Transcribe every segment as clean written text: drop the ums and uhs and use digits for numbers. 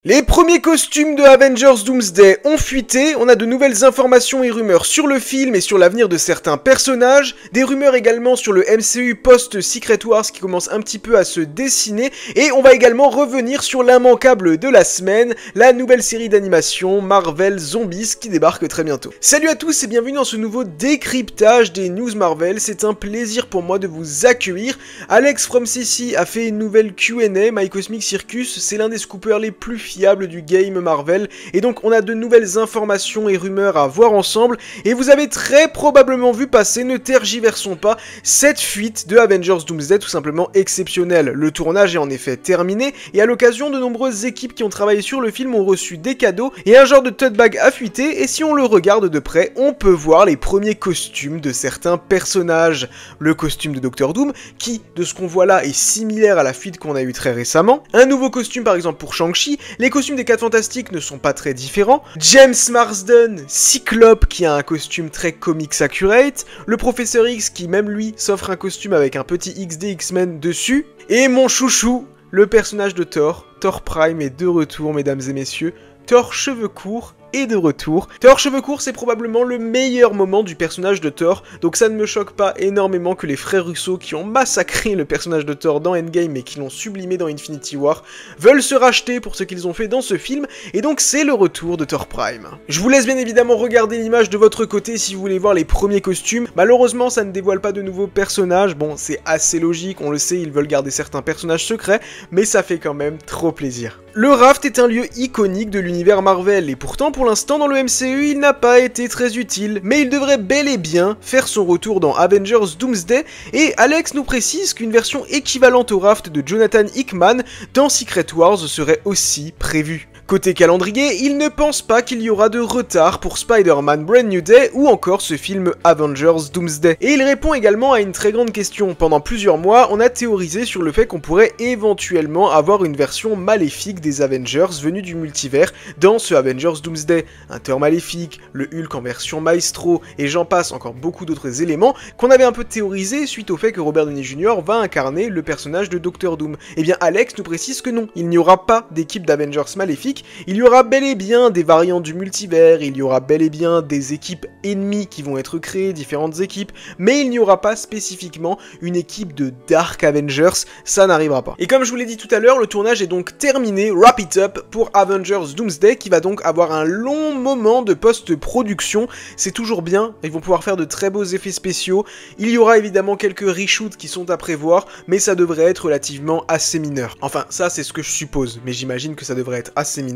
Les premiers costumes de Avengers Doomsday ont fuité, on a de nouvelles informations et rumeurs sur le film et sur l'avenir de certains personnages, des rumeurs également sur le MCU post-Secret Wars qui commence un petit peu à se dessiner, et on va également revenir sur l'immanquable de la semaine, la nouvelle série d'animation Marvel Zombies qui débarque très bientôt. Salut à tous et bienvenue dans ce nouveau décryptage des news Marvel, c'est un plaisir pour moi de vous accueillir. Alex from CC a fait une nouvelle Q&A, My Cosmic Circus, c'est l'un des scoopers les plus fiable du game Marvel, et donc on a de nouvelles informations et rumeurs à voir ensemble, et vous avez très probablement vu passer, ne tergiversons pas, cette fuite de Avengers Doomsday tout simplement exceptionnelle. Le tournage est en effet terminé, et à l'occasion de nombreuses équipes qui ont travaillé sur le film ont reçu des cadeaux, et un genre de tote bag a fuité, et si on le regarde de près, on peut voir les premiers costumes de certains personnages. Le costume de Doctor Doom, qui, de ce qu'on voit là, est similaire à la fuite qu'on a eue très récemment, un nouveau costume par exemple pour Shang-Chi. Les costumes des 4 Fantastiques ne sont pas très différents. James Marsden, Cyclope qui a un costume très comics accurate. Le Professeur X qui même lui s'offre un costume avec un petit XD X-Men dessus. Et mon chouchou, le personnage de Thor. Thor Prime est de retour mesdames et messieurs. Thor cheveux courts est de retour. Thor cheveux courts, c'est probablement le meilleur moment du personnage de Thor, donc ça ne me choque pas énormément que les frères Russo qui ont massacré le personnage de Thor dans Endgame et qui l'ont sublimé dans Infinity War, veulent se racheter pour ce qu'ils ont fait dans ce film, et donc c'est le retour de Thor Prime. Je vous laisse bien évidemment regarder l'image de votre côté si vous voulez voir les premiers costumes. Malheureusement, ça ne dévoile pas de nouveaux personnages, bon, c'est assez logique, on le sait, ils veulent garder certains personnages secrets, mais ça fait quand même trop plaisir. Le Raft est un lieu iconique de l'univers Marvel, et pourtant pour l'instant dans le MCU il n'a pas été très utile, mais il devrait bel et bien faire son retour dans Avengers Doomsday, et Alex nous précise qu'une version équivalente au Raft de Jonathan Hickman dans Secret Wars serait aussi prévue. Côté calendrier, il ne pense pas qu'il y aura de retard pour Spider-Man Brand New Day ou encore ce film Avengers Doomsday. Et il répond également à une très grande question. Pendant plusieurs mois, on a théorisé sur le fait qu'on pourrait éventuellement avoir une version maléfique des Avengers venue du multivers dans ce Avengers Doomsday. Un Thor maléfique, le Hulk en version Maestro, et j'en passe encore beaucoup d'autres éléments qu'on avait un peu théorisé suite au fait que Robert Downey Jr. va incarner le personnage de Doctor Doom. Et bien Alex nous précise que non, il n'y aura pas d'équipe d'Avengers maléfique. Il y aura bel et bien des variantes du multivers, il y aura bel et bien des équipes ennemies qui vont être créées, différentes équipes, mais il n'y aura pas spécifiquement une équipe de Dark Avengers, ça n'arrivera pas. Et comme je vous l'ai dit tout à l'heure, le tournage est donc terminé, wrap it up, pour Avengers Doomsday, qui va donc avoir un long moment de post-production, c'est toujours bien, ils vont pouvoir faire de très beaux effets spéciaux, il y aura évidemment quelques reshoots qui sont à prévoir, mais ça devrait être relativement assez mineur. Enfin, ça c'est ce que je suppose, mais j'imagine que ça devrait être assez mineur,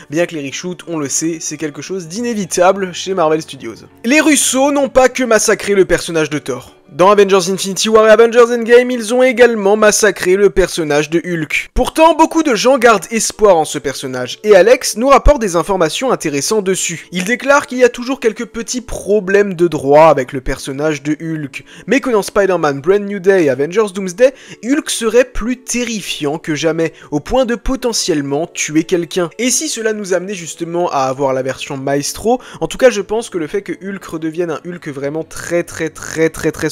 bien que les reshoots, on le sait, c'est quelque chose d'inévitable chez Marvel Studios. Les Russo n'ont pas que massacré le personnage de Thor. Dans Avengers Infinity War et Avengers Endgame, ils ont également massacré le personnage de Hulk. Pourtant, beaucoup de gens gardent espoir en ce personnage, et Alex nous rapporte des informations intéressantes dessus. Il déclare qu'il y a toujours quelques petits problèmes de droit avec le personnage de Hulk, mais que dans Spider-Man Brand New Day et Avengers Doomsday, Hulk serait plus terrifiant que jamais, au point de potentiellement tuer quelqu'un. Et si cela nous amenait justement à avoir la version Maestro, en tout cas je pense que le fait que Hulk redevienne un Hulk vraiment très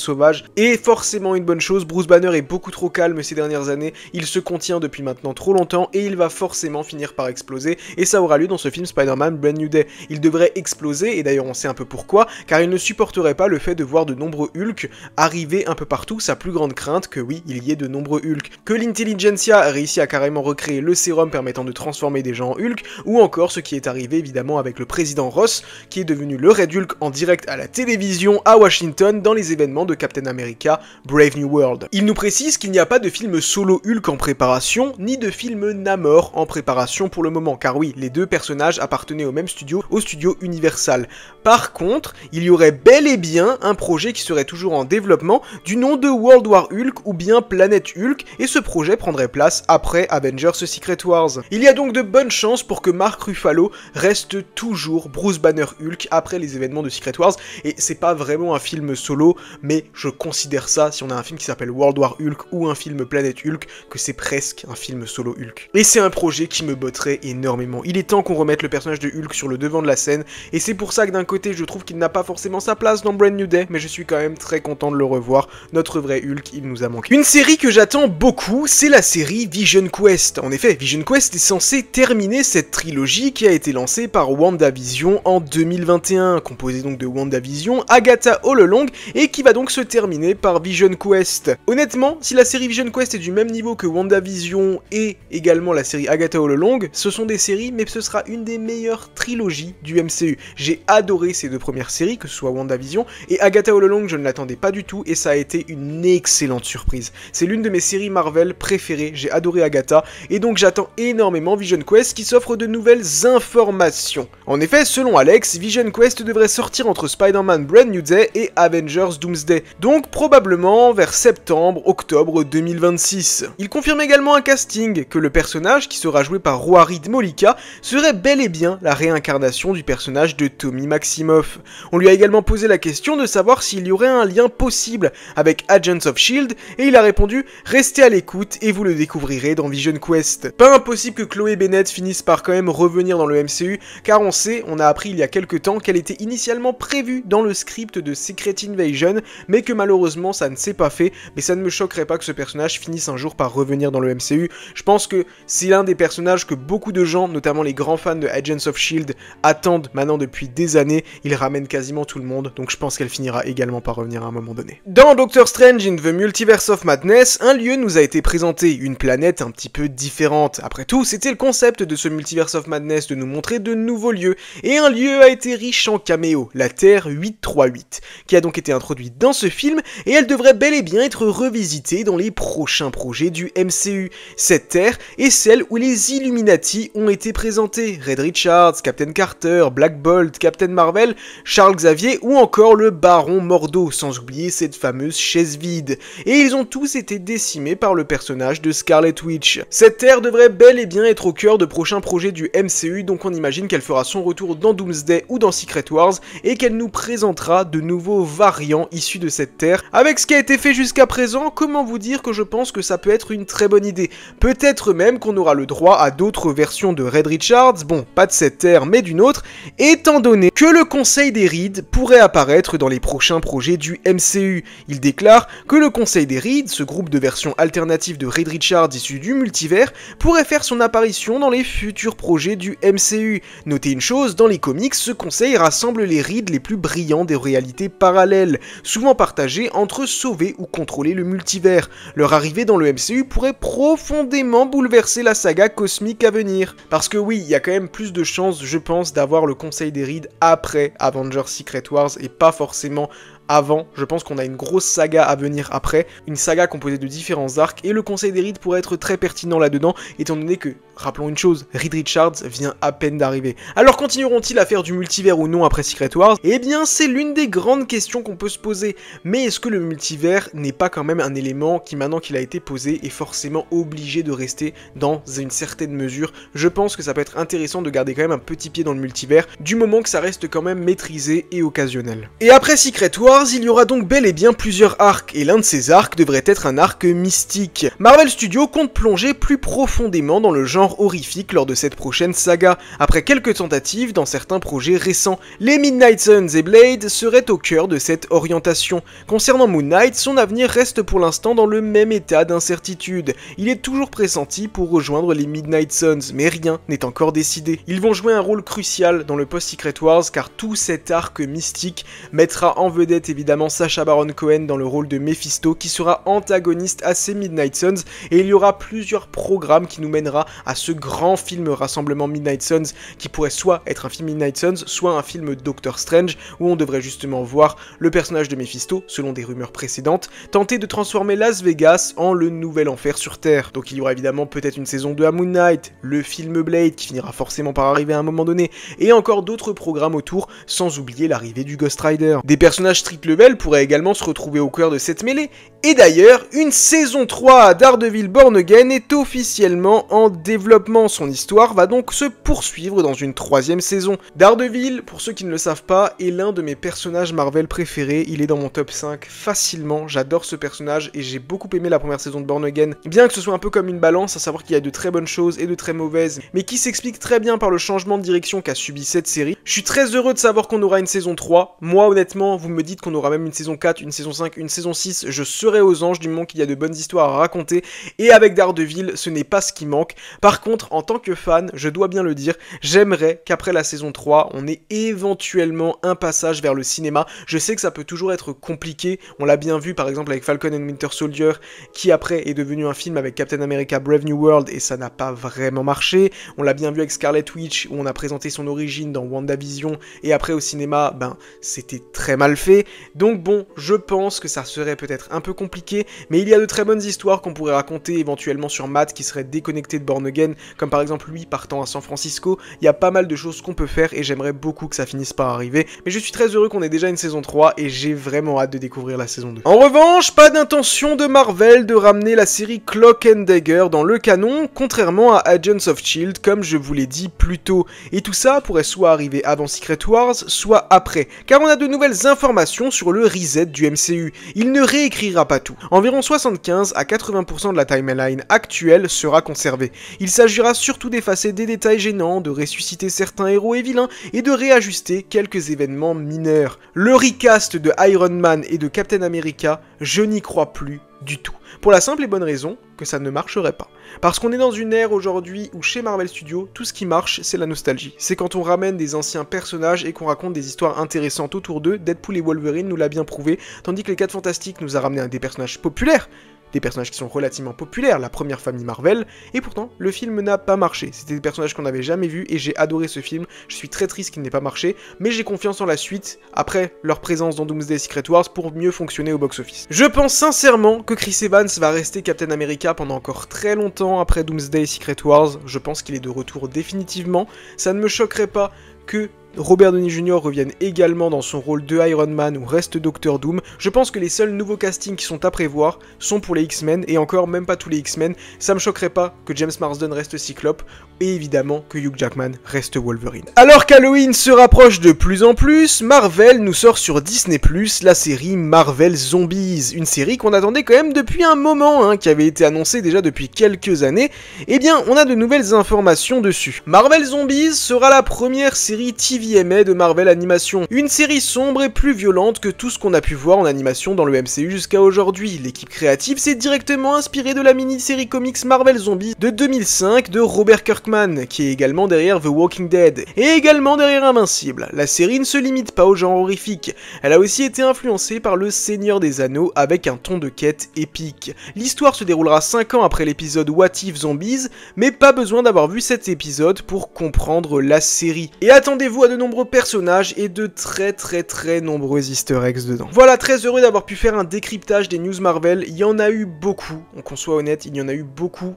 sauvage est forcément une bonne chose. Bruce Banner est beaucoup trop calme ces dernières années, il se contient depuis maintenant trop longtemps et il va forcément finir par exploser, et ça aura lieu dans ce film Spider-Man Brand New Day. Il devrait exploser, et d'ailleurs on sait un peu pourquoi, car il ne supporterait pas le fait de voir de nombreux Hulk arriver un peu partout, sa plus grande crainte que oui, il y ait de nombreux Hulk. Que l'Intelligentsia a réussi à carrément recréer le sérum permettant de transformer des gens en Hulk, ou encore ce qui est arrivé évidemment avec le président Ross, qui est devenu le Red Hulk en direct à la télévision à Washington dans les événements de Captain America Brave New World. Il nous précise qu'il n'y a pas de film solo Hulk en préparation, ni de film Namor en préparation pour le moment, car oui, les deux personnages appartenaient au même studio, au studio Universal. Par contre, il y aurait bel et bien un projet qui serait toujours en développement, du nom de World War Hulk ou bien Planète Hulk, et ce projet prendrait place après Avengers Secret Wars. Il y a donc de bonnes chances pour que Mark Ruffalo reste toujours Bruce Banner Hulk après les événements de Secret Wars, et c'est pas vraiment un film solo, mais mais je considère ça, si on a un film qui s'appelle World War Hulk ou un film Planète Hulk, que c'est presque un film solo Hulk. Et c'est un projet qui me botterait énormément. Il est temps qu'on remette le personnage de Hulk sur le devant de la scène, et c'est pour ça que d'un côté je trouve qu'il n'a pas forcément sa place dans Brand New Day, mais je suis quand même très content de le revoir. Notre vrai Hulk, il nous a manqué. Une série que j'attends beaucoup, c'est la série Vision Quest. En effet, Vision Quest est censé terminer cette trilogie qui a été lancée par WandaVision en 2021, composée donc de WandaVision, Agatha All Along, et qui va donc se terminer par Vision Quest. Honnêtement, si la série Vision Quest est du même niveau que WandaVision et également la série Agatha All Along, ce sont des séries, mais ce sera une des meilleures trilogies du MCU. J'ai adoré ces deux premières séries, que ce soit WandaVision et Agatha All Along, je ne l'attendais pas du tout, et ça a été une excellente surprise. C'est l'une de mes séries Marvel préférées, j'ai adoré Agatha, et donc j'attends énormément Vision Quest qui s'offre de nouvelles informations. En effet, selon Alex, Vision Quest devrait sortir entre Spider-Man Brand New Day et Avengers Doomsday, donc probablement vers septembre-octobre 2026. Il confirme également un casting, que le personnage, qui sera joué par Roarid Molika, serait bel et bien la réincarnation du personnage de Tommy Maximoff. On lui a également posé la question de savoir s'il y aurait un lien possible avec Agents of S.H.I.E.L.D. et il a répondu « Restez à l'écoute et vous le découvrirez dans Vision Quest ». Pas impossible que Chloé Bennett finisse par quand même revenir dans le MCU, car on a appris il y a quelques temps qu'elle était initialement prévue dans le script de Secret Invasion, mais que malheureusement ça ne s'est pas fait, mais ça ne me choquerait pas que ce personnage finisse un jour par revenir dans le MCU. Je pense que c'est l'un des personnages que beaucoup de gens, notamment les grands fans de Agents of S.H.I.E.L.D., attendent maintenant depuis des années. Il ramène quasiment tout le monde, donc je pense qu'elle finira également par revenir à un moment donné. Dans Doctor Strange in the Multiverse of Madness, un lieu nous a été présenté, une planète un petit peu différente. Après tout, c'était le concept de ce Multiverse of Madness de nous montrer de nouveaux lieux, et un lieu a été riche en caméos, la Terre 838, qui a donc été introduite dans ce film, et elle devrait bel et bien être revisitée dans les prochains projets du MCU. Cette Terre est celle où les Illuminati ont été présentés, Reed Richards, Captain Carter, Black Bolt, Captain Marvel, Charles Xavier ou encore le Baron Mordo, sans oublier cette fameuse chaise vide. Et ils ont tous été décimés par le personnage de Scarlet Witch. Cette Terre devrait bel et bien être au cœur de prochains projets du MCU, donc on imagine qu'elle fera son retour dans Doomsday ou dans Secret Wars, et qu'elle nous présentera de nouveaux variants issus de cette Terre. Avec ce qui a été fait jusqu'à présent, comment vous dire que je pense que ça peut être une très bonne idée. Peut-être même qu'on aura le droit à d'autres versions de Reed Richards, bon, pas de cette Terre mais d'une autre, étant donné que le Conseil des Reed pourrait apparaître dans les prochains projets du MCU. Il déclare que le Conseil des Reed, ce groupe de versions alternatives de Reed Richards issus du multivers, pourrait faire son apparition dans les futurs projets du MCU. Notez une chose, dans les comics, ce conseil rassemble les Reed les plus brillants des réalités parallèles, souvent partagées entre sauver ou contrôler le multivers. Leur arrivée dans le MCU pourrait profondément bouleverser la saga cosmique à venir. Parce que oui, il y a quand même plus de chances, je pense, d'avoir le Conseil des Reed après Avengers Secret Wars et pas forcément avant. Je pense qu'on a une grosse saga à venir après, une saga composée de différents arcs, et le Conseil des Reed pourrait être très pertinent là-dedans, étant donné que, rappelons une chose, Reed Richards vient à peine d'arriver. Alors continueront-ils à faire du multivers ou non après Secret Wars? Eh bien c'est l'une des grandes questions qu'on peut se poser, mais est-ce que le multivers n'est pas quand même un élément qui, maintenant qu'il a été posé, est forcément obligé de rester dans une certaine mesure? Je pense que ça peut être intéressant de garder quand même un petit pied dans le multivers, du moment que ça reste quand même maîtrisé et occasionnel. Et après Secret Wars, il y aura donc bel et bien plusieurs arcs, et l'un de ces arcs devrait être un arc mystique. Marvel Studios compte plonger plus profondément dans le genre horrifique lors de cette prochaine saga. Après quelques tentatives dans certains projets récents, les Midnight Suns et Blade seraient au cœur de cette orientation. Concernant Moon Knight, son avenir reste pour l'instant dans le même état d'incertitude. Il est toujours pressenti pour rejoindre les Midnight Suns, mais rien n'est encore décidé. Ils vont jouer un rôle crucial dans le post-Secret Wars, car tout cet arc mystique mettra en vedette évidemment Sacha Baron Cohen dans le rôle de Mephisto, qui sera antagoniste à ces Midnight Suns, et il y aura plusieurs programmes qui nous mènera à ce grand film rassemblement Midnight Suns, qui pourrait soit être un film Midnight Suns, soit un film Doctor Strange, où on devrait justement voir le personnage de Mephisto, selon des rumeurs précédentes, tenter de transformer Las Vegas en le nouvel enfer sur Terre. Donc il y aura évidemment peut-être une saison 2 à Moon Knight, le film Blade qui finira forcément par arriver à un moment donné, et encore d'autres programmes autour, sans oublier l'arrivée du Ghost Rider. Des personnages Street Level pourrait également se retrouver au cœur de cette mêlée. Et d'ailleurs, une saison 3 à Daredevil Born Again est officiellement en développement. Son histoire va donc se poursuivre dans une 3e saison. Daredevil, pour ceux qui ne le savent pas, est l'un de mes personnages Marvel préférés. Il est dans mon top 5 facilement. J'adore ce personnage et j'ai beaucoup aimé la première saison de Born Again. Bien que ce soit un peu comme une balance, à savoir qu'il y a de très bonnes choses et de très mauvaises, mais qui s'explique très bien par le changement de direction qu'a subi cette série. Je suis très heureux de savoir qu'on aura une saison 3. Moi, honnêtement, vous me dites qu'on aura même une saison 4, une saison 5, une saison 6, je serai aux anges du moment qu'il y a de bonnes histoires à raconter, et avec Daredevil, ce n'est pas ce qui manque. Par contre, en tant que fan, je dois bien le dire, j'aimerais qu'après la saison 3, on ait éventuellement un passage vers le cinéma. Je sais que ça peut toujours être compliqué, on l'a bien vu par exemple avec Falcon and Winter Soldier, qui après est devenu un film avec Captain America Brave New World, et ça n'a pas vraiment marché. On l'a bien vu avec Scarlet Witch, où on a présenté son origine dans WandaVision, et après au cinéma, c'était très mal fait. Donc bon, je pense que ça serait peut-être un peu compliqué, mais il y a de très bonnes histoires qu'on pourrait raconter éventuellement sur Matt qui serait déconnecté de Born Again, comme par exemple lui partant à San Francisco. Il y a pas mal de choses qu'on peut faire et j'aimerais beaucoup que ça finisse par arriver, mais je suis très heureux qu'on ait déjà une saison 3 et j'ai vraiment hâte de découvrir la saison 2. En revanche, pas d'intention de Marvel de ramener la série Cloak and Dagger dans le canon, contrairement à Agents of S.H.I.E.L.D. comme je vous l'ai dit plus tôt, et tout ça pourrait soit arriver avant Secret Wars, soit après, car on a de nouvelles informations sur le reset du MCU. Il ne réécrira pas tout. Environ 75 à 80% de la timeline actuelle sera conservée. Il s'agira surtout d'effacer des détails gênants, de ressusciter certains héros et vilains, et de réajuster quelques événements mineurs. Le recast de Iron Man et de Captain America, je n'y crois plus du tout. Pour la simple et bonne raison que ça ne marcherait pas. Parce qu'on est dans une ère aujourd'hui où chez Marvel Studios, tout ce qui marche, c'est la nostalgie. C'est quand on ramène des anciens personnages et qu'on raconte des histoires intéressantes autour d'eux. Deadpool et Wolverine nous l'a bien prouvé, tandis que les 4 Fantastiques nous a ramené des personnages populaires, des personnages qui sont relativement populaires, la première famille Marvel, et pourtant, le film n'a pas marché. C'était des personnages qu'on n'avait jamais vus, et j'ai adoré ce film. Je suis très triste qu'il n'ait pas marché, mais j'ai confiance en la suite, après leur présence dans Doomsday Secret Wars, pour mieux fonctionner au box-office. Je pense sincèrement que Chris Evans va rester Captain America pendant encore très longtemps après Doomsday Secret Wars. Je pense qu'il est de retour définitivement. Ça ne me choquerait pas que Robert Downey Jr. revienne également dans son rôle de Iron Man ou reste Doctor Doom. Je pense que les seuls nouveaux castings qui sont à prévoir sont pour les X-Men, et encore même pas tous les X-Men. Ça me choquerait pas que James Marsden reste Cyclope, et évidemment que Hugh Jackman reste Wolverine. Alors qu'Halloween se rapproche de plus en plus, Marvel nous sort sur Disney+, la série Marvel Zombies, une série qu'on attendait quand même depuis un moment, qui avait été annoncée déjà depuis quelques années. Eh bien, on a de nouvelles informations dessus. Marvel Zombies sera la première série TVMA de Marvel Animation, une série sombre et plus violente que tout ce qu'on a pu voir en animation dans le MCU jusqu'à aujourd'hui. L'équipe créative s'est directement inspirée de la mini-série comics Marvel Zombies de 2005 de Robert Kirkman, qui est également derrière The Walking Dead, et également derrière Invincible. La série ne se limite pas au genre horrifique, elle a aussi été influencée par le Seigneur des Anneaux avec un ton de quête épique. L'histoire se déroulera 5 ans après l'épisode What If Zombies, mais pas besoin d'avoir vu cet épisode pour comprendre la série. Et attendez-vous à de nombreux personnages et de très nombreux easter eggs dedans. Voilà, très heureux d'avoir pu faire un décryptage des news Marvel. Il y en a eu beaucoup, qu'on soit honnête, il y en a eu beaucoup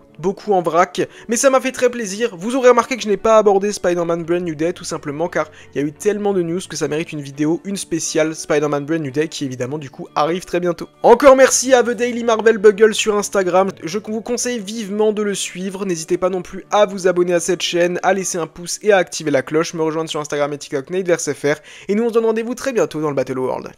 en vrac, mais ça m'a fait très plaisir. Vous aurez remarqué que je n'ai pas abordé Spider-Man Brand New Day, tout simplement car il y a eu tellement de news que ça mérite une vidéo, une spéciale Spider-Man Brand New Day, qui évidemment du coup arrive très bientôt. Encore merci à The Daily Marvel Bugle sur Instagram, je vous conseille vivement de le suivre. N'hésitez pas non plus à vous abonner à cette chaîne, à laisser un pouce et à activer la cloche, me rejoindre sur Instagram et TikTok NateVerseFR, et nous on se donne rendez-vous très bientôt dans le Battle World.